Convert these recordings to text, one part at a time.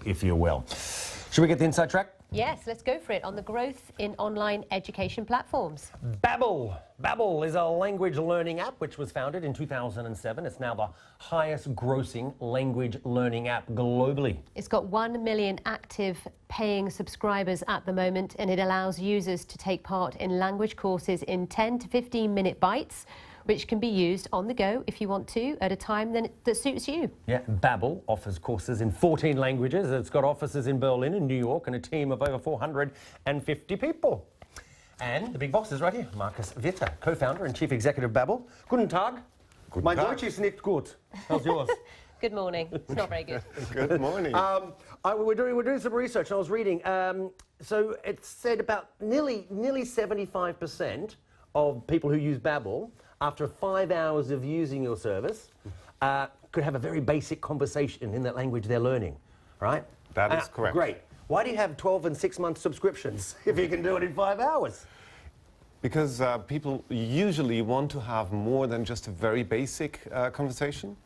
if you will. Should we get the inside track? Yes, let's go for it on the growth in online education platforms. Babbel. Babbel is a language learning app which was founded in 2007. It's now the highest grossing language learning app globally. It's got 1 million active paying subscribers at the moment, and it allows users to take part in language courses in 10 to 15-minute bites, which can be used on the go if you want to, at a time that suits you. Yeah, Babbel offers courses in 14 languages. It's got offices in Berlin and New York and a team of over 450 people. And the big boss is right here, Markus Witte, co-founder and chief executive of Babbel. Guten Tag. Guten Mein Tag. Deutsch ist nicht gut. How's yours? Good morning. It's not very good. Good morning. We're doing some research. I was reading. So it said about nearly 75% of people who use Babbel, after 5 hours of using your service, could have a very basic conversation in that language they're learning, right? That is correct. Great. Why do you have 12 and 6-month subscriptions if you can do it in 5 hours? Because people usually want to have more than just a very basic conversation.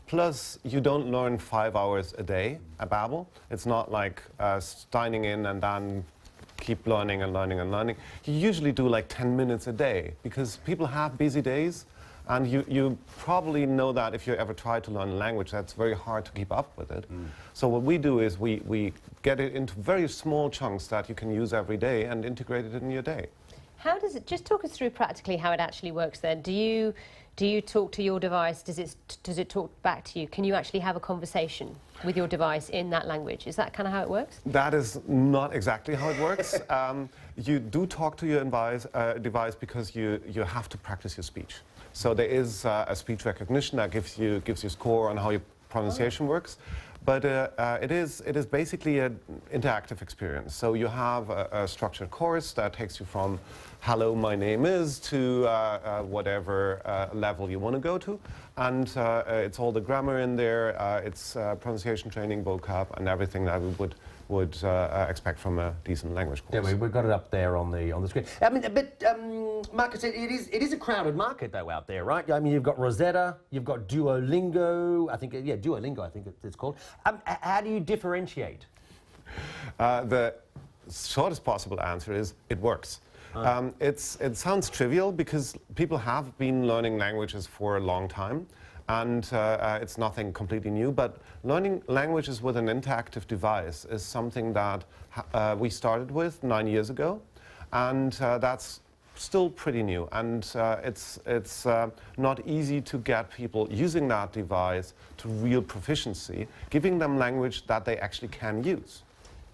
Plus, you don't learn 5 hours a day at Babbel. It's not like signing in and then keep learning and learning and learning. You usually do like 10 minutes a day because people have busy days, and you probably know that if you ever try to learn a language, that's very hard to keep up with it. So what we do is we get it into very small chunks that you can use every day and integrate it in your day. How does it, just talk us through practically how it actually works then. Do you talk to your device? Does it talk back to you? Can you actually have a conversation with your device in that language? Is that kind of how it works? That is not exactly how it works. You do talk to your device because you have to practice your speech. So there is a speech recognition that gives you score on how your pronunciation works. But it is basically an interactive experience. So you have a structured course that takes you from hello, my name is, to whatever level you want to go to. And it's all the grammar in there, it's pronunciation training, vocab, and everything that we would expect from a decent language course. Yeah, we've got it up there on the screen. I mean, but Markus, it is a crowded market though out there, right? I mean, you've got Rosetta, you've got Duolingo. I think Duolingo. I think it's called. How do you differentiate? The shortest possible answer is it works. It sounds trivial because people have been learning languages for a long time, and it's nothing completely new, but learning languages with an interactive device is something that we started with 9 years ago, and that's still pretty new, and it's not easy to get people using that device to real proficiency, giving them language that they actually can use.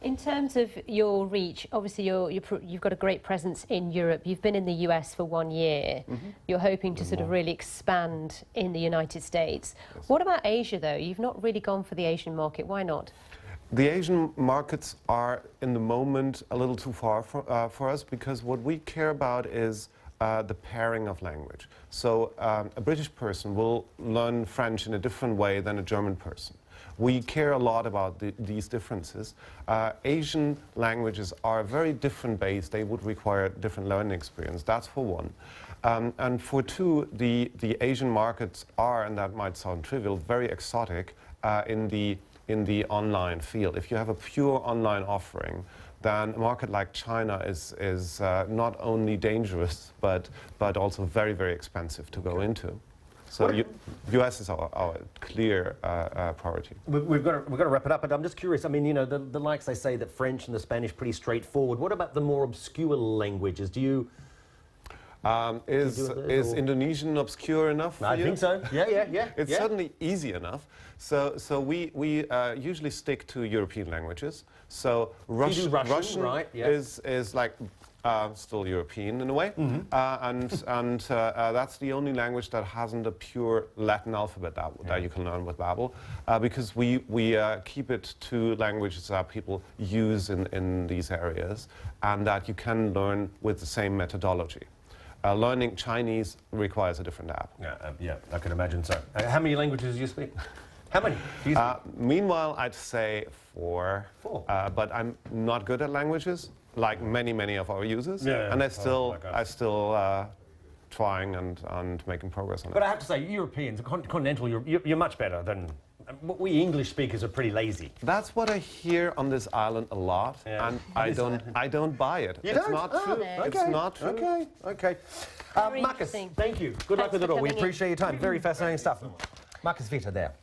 In terms of your reach, obviously you've got a great presence in Europe. You've been in the US for 1 year. You're hoping to sort of really expand in the United States. Yes. What about Asia, though? You've not really gone for the Asian market. Why not? The Asian markets are, in the moment, a little too far for us, because what we care about is the pairing of language. So a British person will learn French in a different way than a German person. We care a lot about these differences. Asian languages are very different base. They would require different learning experience. That's for one. And for two, the Asian markets are, and that might sound trivial, very exotic in the online field. If you have a pure online offering, then a market like China is not only dangerous, but also very, very expensive to go into. So US is our clear priority. We've got to wrap it up, but I'm just curious. I mean, you know, the likes, they say that French and the Spanish pretty straightforward. What about the more obscure languages? Do you... Is Indonesian obscure enough for you? I think so. Yeah. It's certainly easy enough. So we usually stick to European languages. So Russian right? Yeah. is like still European in a way, and that's the only language that hasn't a pure Latin alphabet that you can learn with Babbel, because we keep it to languages that people use in these areas, and that you can learn with the same methodology. Learning Chinese requires a different app. Yeah, I can imagine so. How many languages do you speak? How many do you speak? Meanwhile, I'd say four. But I'm not good at languages, like many of our users. And I'm still trying and making progress on it. But I have to say, Europeans, continental Europe, you're much better than we English speakers are pretty lazy. That's what I hear on this island a lot, and I don't buy it. You it's don't? not Oh, true. okay. It's not true. Okay, okay. Very Markus, interesting. thank you. Good luck Thanks with it for all. We coming in. appreciate your time. Very fascinating stuff. Markus Witte there.